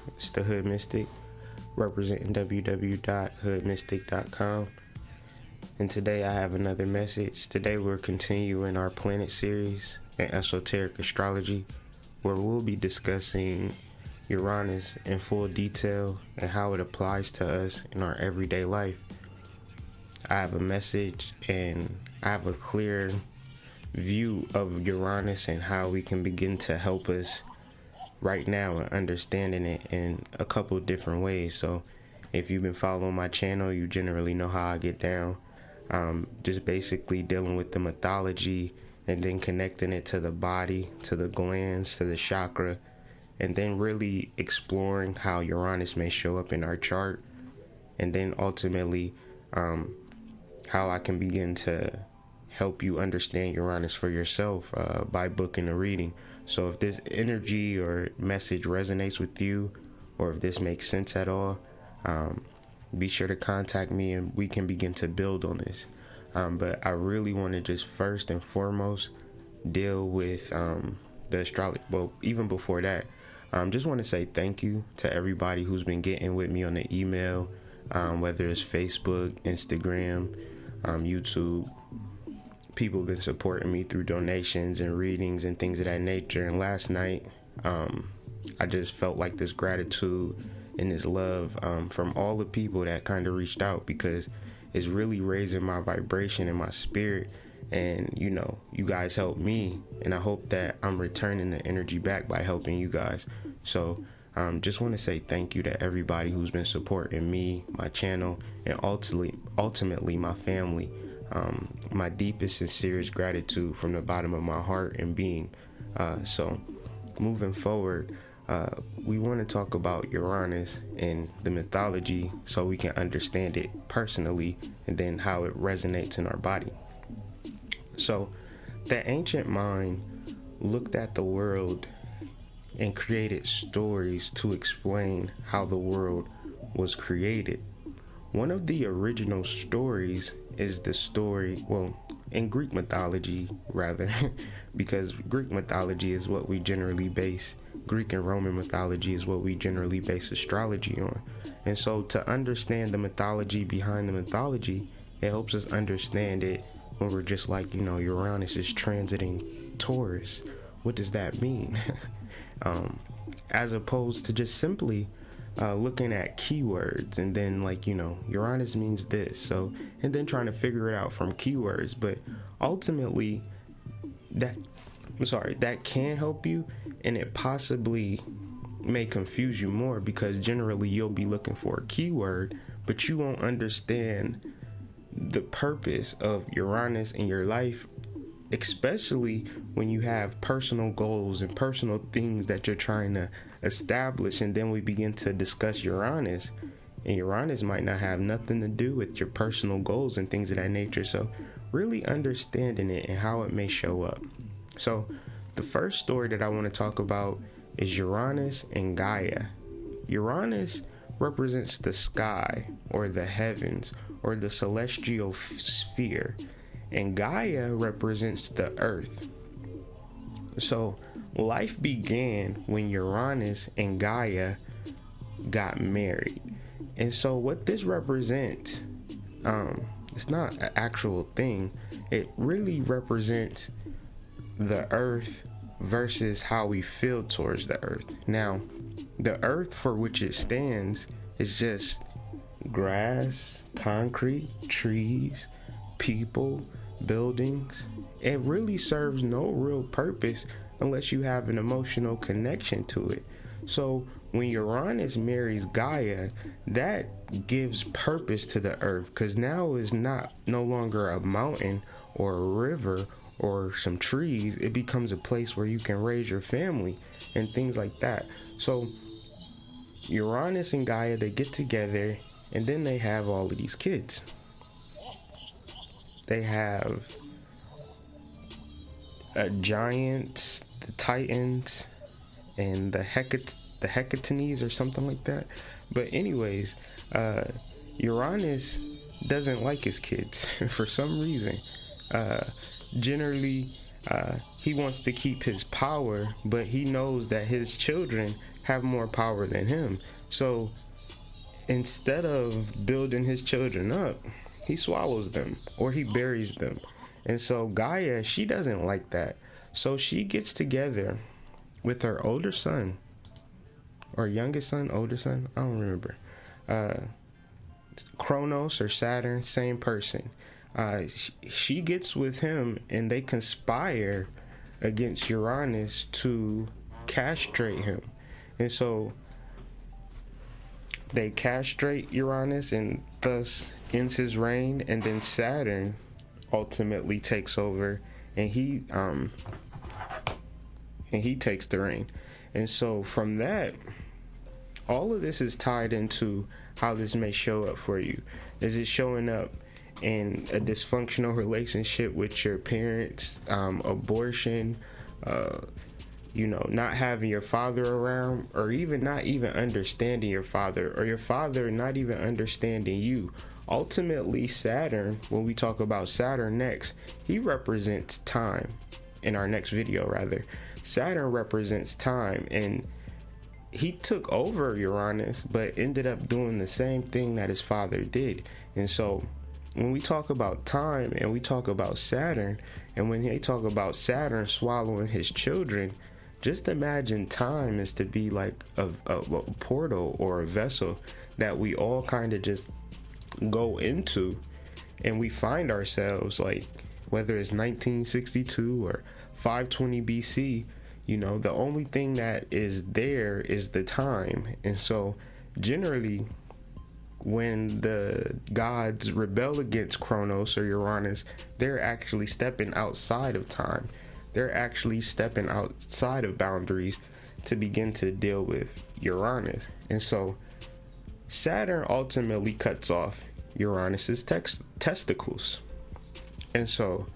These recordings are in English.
It's the Hood Mystic, representing www.hoodmystic.com. And today I have another message. Today we're continuing our planet series in Esoteric Astrology, where we'll be discussing Uranus in full detail and how it applies to us in our everyday life. I have a message and I have a clear view of Uranus and how we can begin to help us right now in understanding it in a couple different ways. So if you've been following my channel, you generally know how I get down. Just basically dealing with the mythology and then connecting it to the body, to the glands, to the chakra, and then really exploring how Uranus may show up in our chart, and then ultimately how I can begin to help you understand Uranus for yourself by booking a reading. So if this energy or message resonates with you, or if this makes sense at all, be sure to contact me and we can begin to build on this. But I really want to just first and foremost deal with the astrology. Well, even before that, just want to say thank you to everybody who's been getting with me on the email, whether it's Facebook, Instagram, YouTube. People have been supporting me through donations and readings and things of that nature. And last night, I just felt like this gratitude and this love from all the people that kind of reached out, because it's really raising my vibration and my spirit. And you know, you guys helped me, and I hope that I'm returning the energy back by helping you guys. So just want to say thank you to everybody who's been supporting me, my channel, and ultimately my family. My deepest, sincerest gratitude from the bottom of my heart and being. So moving forward, we want to talk about Uranus and the mythology so we can understand it personally, and then how it resonates in our body. So the ancient mind looked at the world and created stories to explain how the world was created. One of the original stories is the story, well, in Greek mythology rather, because Greek mythology is what we generally base, Greek and Roman mythology is what we generally base astrology on. And so to understand the mythology behind the mythology, it helps us understand it when we're just like, you know, Uranus is transiting Taurus. What does that mean? As opposed to just simply looking at keywords and then, like, you know, Uranus means this, so, and then trying to figure it out from keywords. But ultimately that can help you, and it possibly may confuse you more, because generally you'll be looking for a keyword, but you won't understand the purpose of Uranus in your life, especially when you have personal goals and personal things that you're trying to establish. And then we begin to discuss Uranus, and Uranus might not have nothing to do with your personal goals and things of that nature. So really understanding it and how it may show up. So the first story that I want to talk about is Uranus and Gaia. Uranus represents the sky, or the heavens, or the celestial sphere, and Gaia represents the earth. So life began when Uranus and Gaia got married. And so what this represents, it's not an actual thing. It really represents the earth versus how we feel towards the earth. Now, the earth for which it stands is just grass, concrete, trees, people, buildings. It really serves no real purpose unless you have an emotional connection to it. So when Uranus marries Gaia, that gives purpose to the earth, because now it's no longer a mountain or a river or some trees. It becomes a place where you can raise your family and things like that. So Uranus and Gaia, they get together, and then they have all of these kids. They have giants, the Titans, and the Hecatones or something like that. But anyways, Uranus doesn't like his kids for some reason. Generally, he wants to keep his power, but he knows that his children have more power than him. So instead of building his children up, he swallows them or he buries them. And so Gaia, she doesn't like that. So she gets together with her older son, or youngest son, older son, I don't remember. Kronos or Saturn, same person. She gets with him and they conspire against Uranus to castrate him. And so they castrate Uranus and thus ends his reign, and then Saturn ultimately takes over and he takes the reign. And so from that, all of this is tied into how this may show up for you. Is it showing up in a dysfunctional relationship with your parents, abortion, not having your father around, or even not even understanding your father, or your father not even understanding you? Ultimately, Saturn, when we talk about Saturn next, he represents time. In our next video, rather, Saturn represents time, and he took over Uranus, but ended up doing the same thing that his father did. And so when we talk about time and we talk about Saturn, and when they talk about Saturn swallowing his children, just imagine time is to be like a portal or a vessel that we all kind of just go into, and we find ourselves, like, whether it's 1962 or 520 BC, the only thing that is there is the time. And so generally, when the gods rebel against Kronos or Uranus, they're actually stepping outside of time. They're actually stepping outside of boundaries to begin to deal with Uranus. And so Saturn ultimately cuts off Uranus's testicles. And so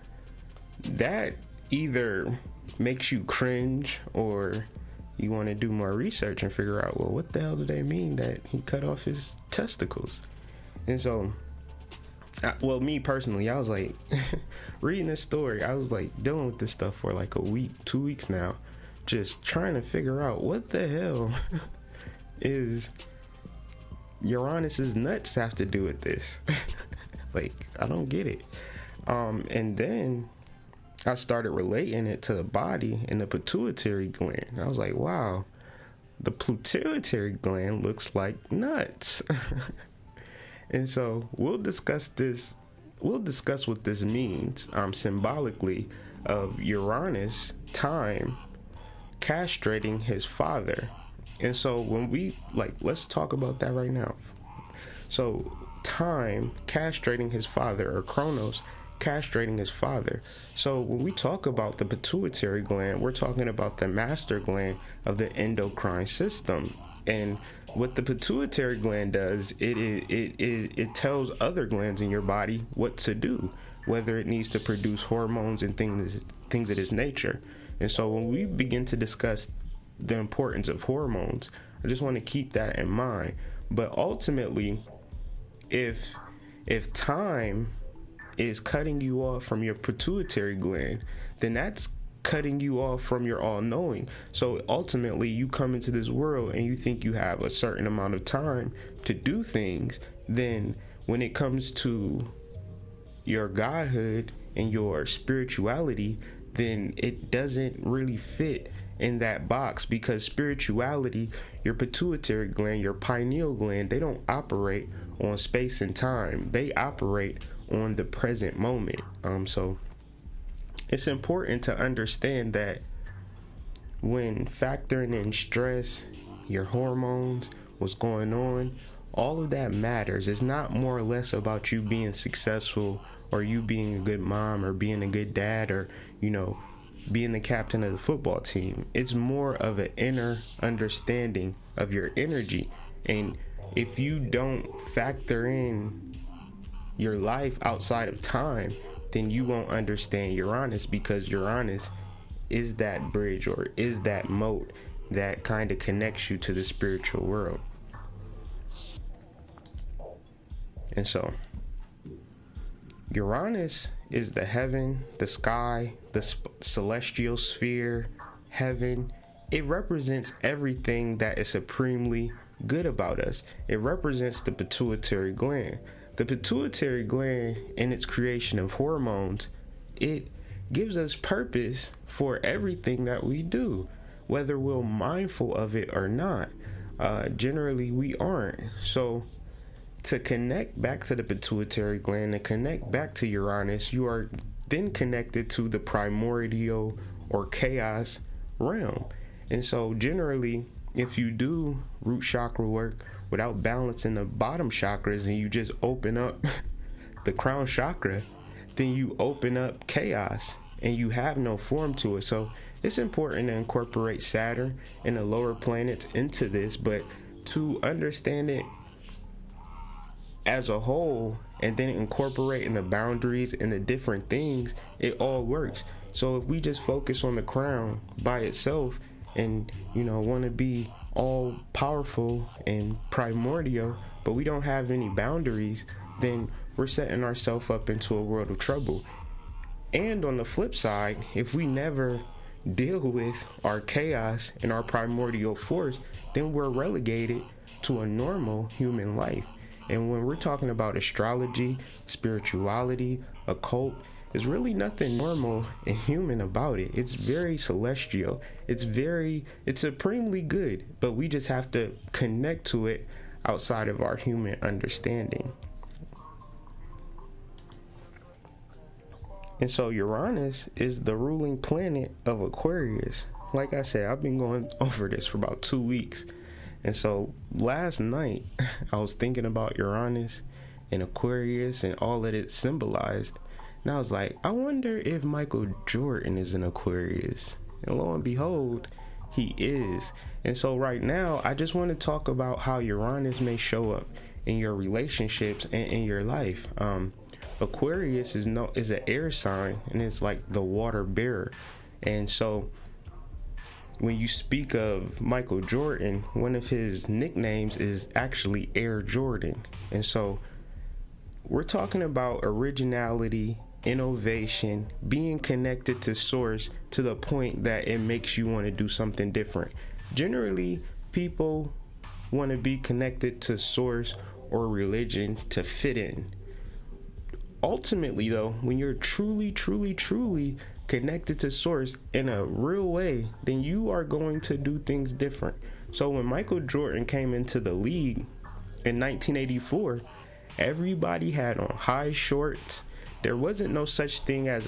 that either makes you cringe, or you want to do more research and figure out, well, what the hell do they mean that he cut off his testicles? And so, me personally, I was like, reading this story, I was like dealing with this stuff for like a week, 2 weeks now, just trying to figure out what the hell is Uranus's nuts have to do with this. Like, I don't get it. And then I started relating it to the body and the pituitary gland. I was like, wow, the pituitary gland looks like nuts. And so we'll discuss this. We'll discuss what this means symbolically of Uranus, time, castrating his father. And so when we, let's talk about that right now. So time castrating his father, or Kronos castrating his father. So when we talk about the pituitary gland, we're talking about the master gland of the endocrine system. And what the pituitary gland does, it tells other glands in your body what to do, whether it needs to produce hormones and things of this nature. And so when we begin to discuss the importance of hormones, I just want to keep that in mind. But ultimately, if time is cutting you off from your pituitary gland, then that's cutting you off from your all-knowing. So ultimately, you come into this world and you think you have a certain amount of time to do things. Then when it comes to your godhood and your spirituality, then it doesn't really fit in that box, because spirituality, your pituitary gland, your pineal gland, they don't operate on space and time. They operate on the present moment. So it's important to understand that when factoring in stress, your hormones, what's going on, all of that matters. It's not more or less about you being successful, or you being a good mom, or being a good dad, or being the captain of the football team. It's more of an inner understanding of your energy. And if you don't factor in your life outside of time, then you won't understand Uranus, because Uranus is that bridge, or is that moat that kind of connects you to the spiritual world. And so Uranus is the heaven, the sky, the celestial sphere, heaven, it represents everything that is supremely good about us. It represents the pituitary gland. The pituitary gland, in its creation of hormones, it gives us purpose for everything that we do, whether we're mindful of it or not. Generally, we aren't. So, to connect back to the pituitary gland, to connect back to Uranus, you are then connected to the primordial or chaos realm. And so, generally, if you do root chakra work without balancing the bottom chakras and you just open up the crown chakra, then you open up chaos and you have no form to it. So it's important to incorporate Saturn and the lower planets into this, but to understand it as a whole and then incorporating the boundaries and the different things, it all works. So if we just focus on the crown by itself and, want to be all powerful and primordial, but we don't have any boundaries, then we're setting ourselves up into a world of trouble. And on the flip side, if we never deal with our chaos and our primordial force, then we're relegated to a normal human life. And when we're talking about astrology, spirituality, occult, there's really nothing normal and human about it. It's very celestial. It's supremely good, but we just have to connect to it outside of our human understanding. And so Uranus is the ruling planet of Aquarius. Like I said, I've been going over this for about 2 weeks. And so last night, I was thinking about Uranus and Aquarius and all that it symbolized. And I was like, I wonder if Michael Jordan is an Aquarius. And lo and behold, he is. And so right now, I just want to talk about how Uranus may show up in your relationships and in your life. Aquarius is an air sign, and it's like the water bearer. And so when you speak of Michael Jordan, one of his nicknames is actually Air Jordan. And so we're talking about originality, innovation, being connected to source to the point that it makes you want to do something different. Generally, people want to be connected to source or religion to fit in. Ultimately, though, when you're truly connected to source in a real way, then you are going to do things different. So when Michael Jordan came into the league in 1984, everybody had on high shorts. There wasn't no such thing as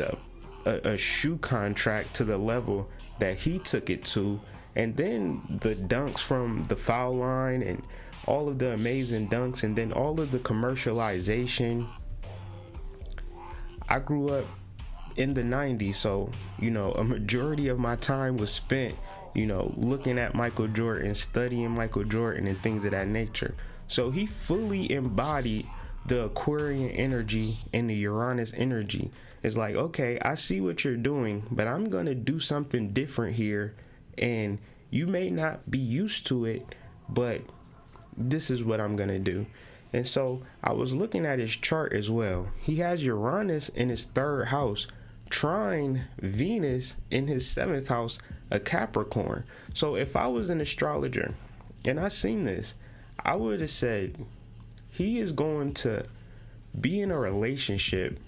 a shoe contract to the level that he took it to. And then the dunks from the foul line and all of the amazing dunks, and then all of the commercialization. I grew up in the 90s, so, a majority of my time was spent, looking at Michael Jordan, studying Michael Jordan and things of that nature. So he fully embodied the Aquarian energy and the Uranus energy. It's like, okay, I see what you're doing, but I'm going to do something different here. And you may not be used to it, but this is what I'm going to do. And so I was looking at his chart as well. He has Uranus in his 3rd house, trine Venus in his 7th house, a Capricorn. So if I was an astrologer and I seen this, I would have said, he is going to be in a relationship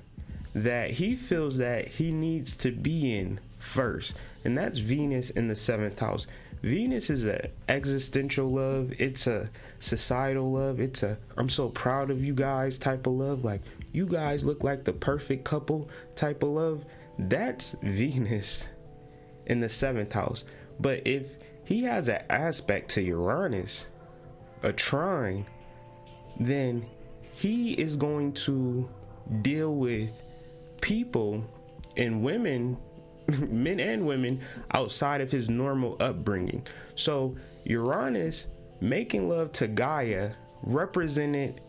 that he feels that he needs to be in first. And that's Venus in the 7th house. Venus is an existential love. It's a societal love. It's a I'm so proud of you guys type of love. Like, you guys look like the perfect couple type of love. That's Venus in the 7th house. But if he has an aspect to Uranus, a trine, then he is going to deal with people and women, men and women, outside of his normal upbringing. So Uranus making love to Gaia represented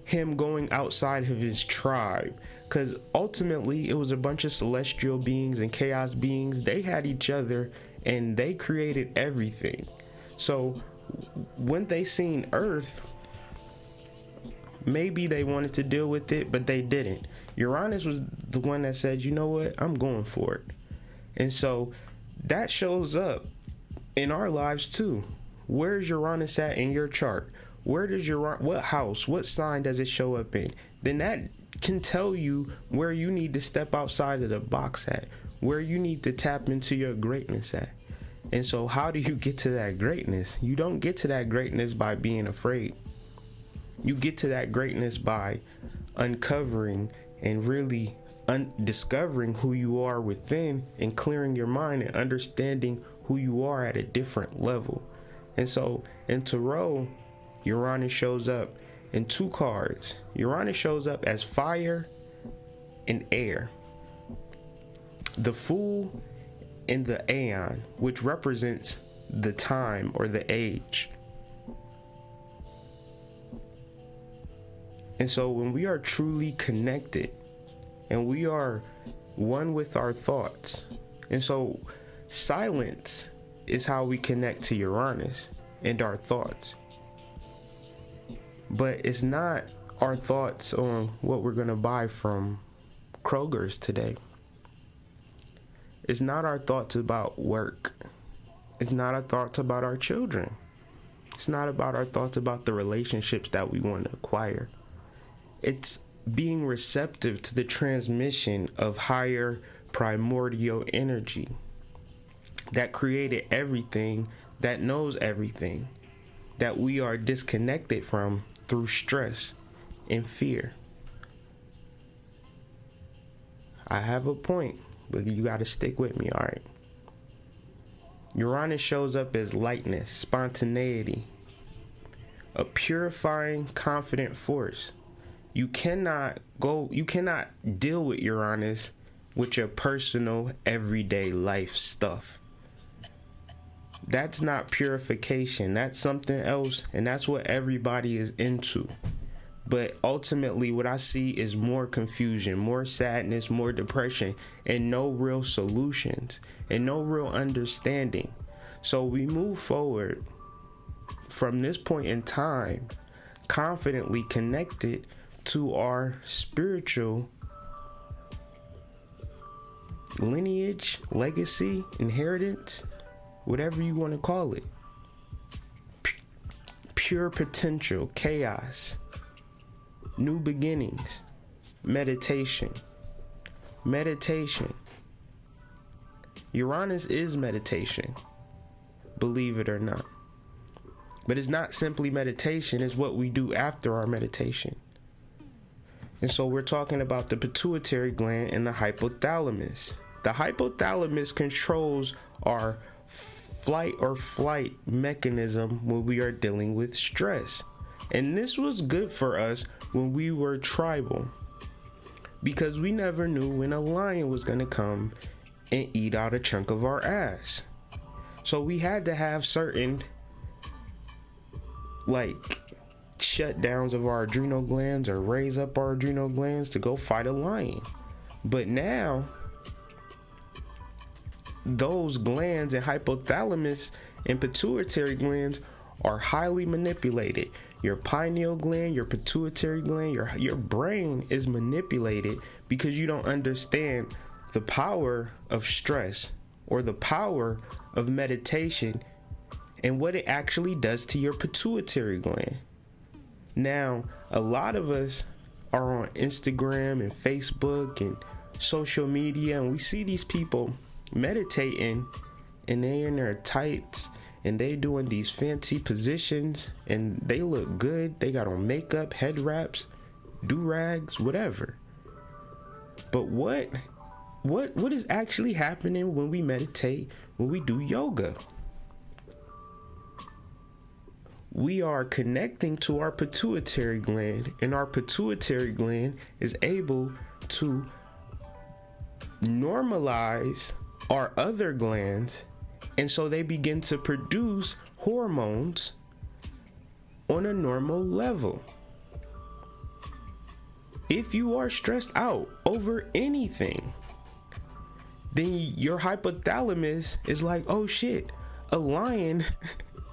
him going outside of his tribe, because ultimately it was a bunch of celestial beings and chaos beings. They had each other and they created everything. So when they seen Earth, maybe they wanted to deal with it, but they didn't. Uranus was the one that said, you know what, I'm going for it. And so that shows up in our lives too. Where's Uranus at in your chart? Where does what house, what sign does it show up in? Then that can tell you where you need to step outside of the box at, where you need to tap into your greatness at. And so how do you get to that greatness? You don't get to that greatness by being afraid. You get to that greatness by uncovering and really discovering who you are within, and clearing your mind and understanding who you are at a different level. And so in Tarot, Uranus shows up in two cards. Uranus shows up as fire and air. The Fool and the Aeon, which represents the time or the age. And so when we are truly connected and we are one with our thoughts, and so silence is how we connect to Uranus and our thoughts. But it's not our thoughts on what we're going to buy from Kroger's today. It's not our thoughts about work. It's not our thoughts about our children. It's not about our thoughts about the relationships that we want to acquire. It's being receptive to the transmission of higher primordial energy that created everything, that knows everything, that we are disconnected from through stress and fear. I have a point, but you got to stick with me, all right? Uranus shows up as lightness, spontaneity, a purifying, confident force. You cannot deal with Uranus with your personal, everyday life stuff. That's not purification. That's something else, and that's what everybody is into. But ultimately, what I see is more confusion, more sadness, more depression, and no real solutions, and no real understanding. So we move forward from this point in time, confidently connected to our spiritual lineage, legacy, inheritance, whatever you want to call it. Pure potential, chaos, new beginnings, meditation. Uranus is meditation, believe it or not. But it's not simply meditation, it's what we do after our meditation. And so we're talking about the pituitary gland and the hypothalamus. The hypothalamus controls our flight or flight mechanism when we are dealing with stress. And this was good for us when we were tribal, because we never knew when a lion was going to come and eat out a chunk of our ass. So we had to have certain shutdowns of our adrenal glands, or raise up our adrenal glands to go fight a lion. But now those glands and hypothalamus and pituitary glands are highly manipulated. Your pineal gland, your pituitary gland, your brain is manipulated because you don't understand the power of stress or the power of meditation and what it actually does to your pituitary gland. Now, a lot of us are on Instagram and Facebook and social media, and we see these people meditating, and they in their tights, and they doing these fancy positions, and they look good. They got on makeup, head wraps, do-rags, whatever. But what is actually happening when we meditate, when we do yoga? We are connecting to our pituitary gland, and our pituitary gland is able to normalize our other glands, and so they begin to produce hormones on a normal level. If you are stressed out over anything, then your hypothalamus is like, oh shit, a lion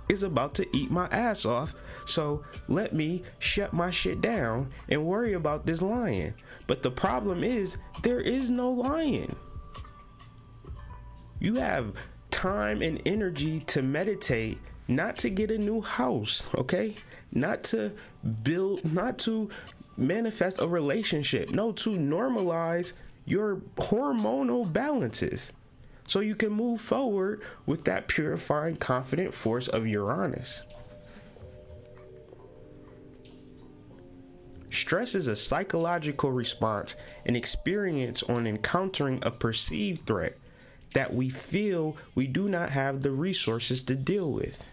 is about to eat my ass off, so let me shut my shit down and worry about this lion. But the problem is, there is no lion. You have time and energy to meditate, not to get a new house, okay? Not to build, not to manifest a relationship. No, to normalize your hormonal balances so you can move forward with that purifying, confident force of Uranus. Stress is a psychological response and experience on encountering a perceived threat that we feel we do not have the resources to deal with.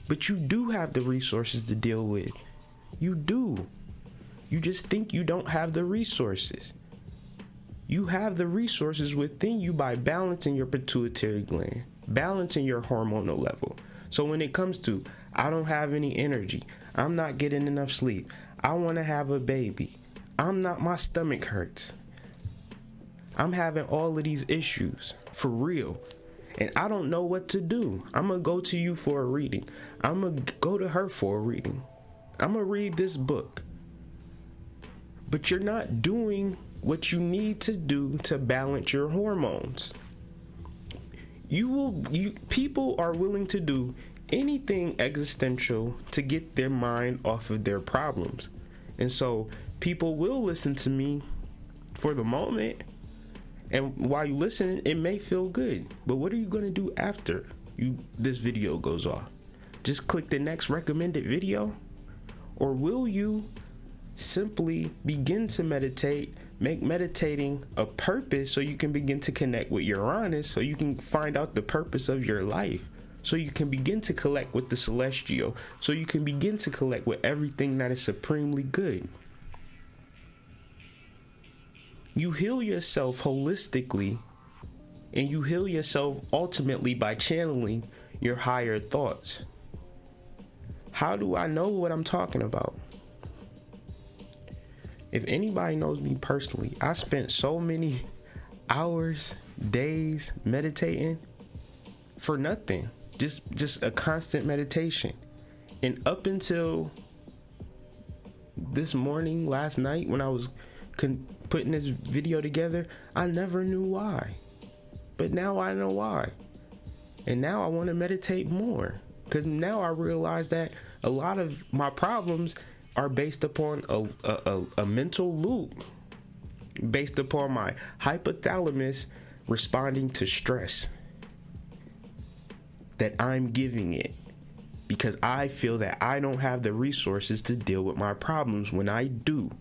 But you do have the resources to deal with. You do. You just think you don't have the resources. You have the resources within you by balancing your pituitary gland, balancing your hormonal level. So when it comes to, I don't have any energy, I'm not getting enough sleep, I want to have a baby, my stomach hurts, I'm having all of these issues for real, and I don't know what to do. I'm going to go to you for a reading. I'm going to go to her for a reading. I'm going to read this book. But you're not doing what you need to do to balance your hormones. People are willing to do anything existential to get their mind off of their problems. And so people will listen to me for the moment. And while you listen, it may feel good. But what are you going to do after this video goes off? Just click the next recommended video? Or will you simply begin to meditate, make meditating a purpose so you can begin to connect with Uranus, so you can find out the purpose of your life, so you can begin to collect with the celestial, so you can begin to collect with everything that is supremely good. You heal yourself holistically, and you heal yourself ultimately by channeling your higher thoughts. How do I know what I'm talking about? If anybody knows me personally, I spent so many hours, days meditating for nothing. Just a constant meditation. And up until this morning, last night, when I was putting this video together, I never knew why. But now I know why. And now I want to meditate more. Because now I realize that a lot of my problems are based upon a mental loop, based upon my hypothalamus responding to stress that I'm giving it, because I feel that I don't have the resources to deal with my problems when I do.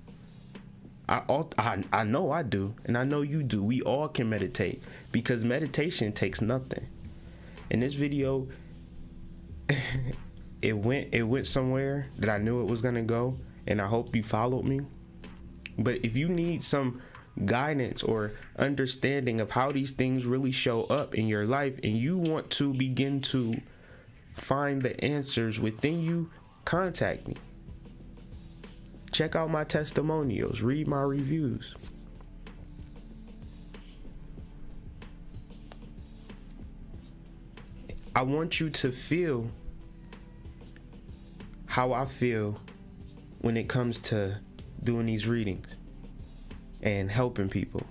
I know I do, and I know you do. We all can meditate, because meditation takes nothing. In this video, it went somewhere that I knew it was gonna go, and I hope you followed me. But if you need some guidance or understanding of how these things really show up in your life, and you want to begin to find the answers within you, contact me. Check out my testimonials, read my reviews. I want you to feel how I feel when it comes to doing these readings and helping people.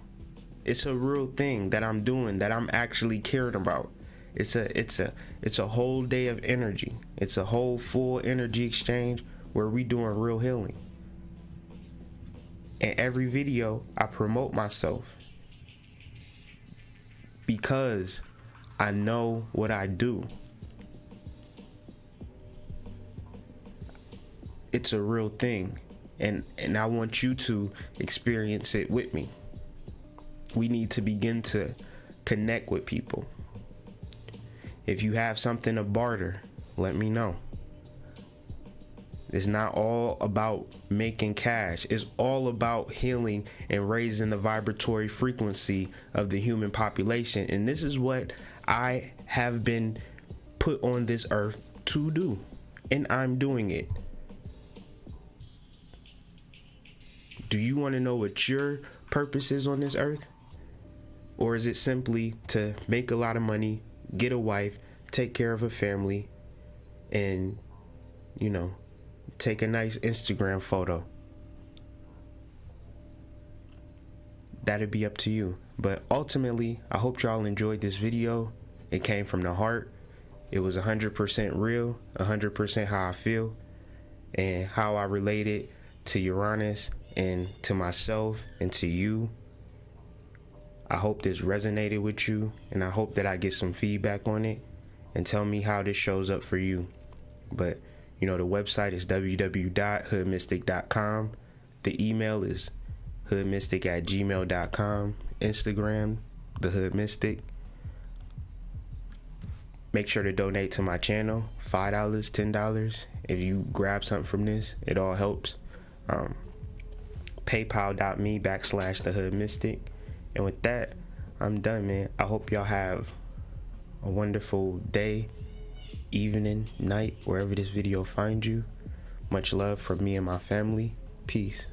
It's a real thing that I'm doing, that I'm actually caring about. It's a whole day of energy. It's a whole full energy exchange where we doing real healing. In every video, I promote myself because I know what I do. It's a real thing, and I want you to experience it with me. We need to begin to connect with people. If you have something to barter, let me know. It's not all about making cash. It's all about healing and raising the vibratory frequency of the human population. And this is what I have been put on this earth to do. And I'm doing it. Do you want to know what your purpose is on this earth? Or is it simply to make a lot of money, get a wife, take care of a family, and, take a nice Instagram photo? That'd be up to you. But ultimately, I hope y'all enjoyed this video. It came from the heart. It was 100% real, 100% how I feel, and how I related to Uranus and to myself and to you. I hope this resonated with you, and I hope that I get some feedback on it and tell me how this shows up for you. But the website is www.hoodmystic.com. The email is hoodmystic@gmail.com. Instagram, the Hood Mystic. Make sure to donate to my channel, $5, $10. If you grab something from this, it all helps. PayPal.me/the Hood Mystic. And with that, I'm done, man. I hope y'all have a wonderful day, evening, night, wherever this video finds you. Much love from me and my family. Peace.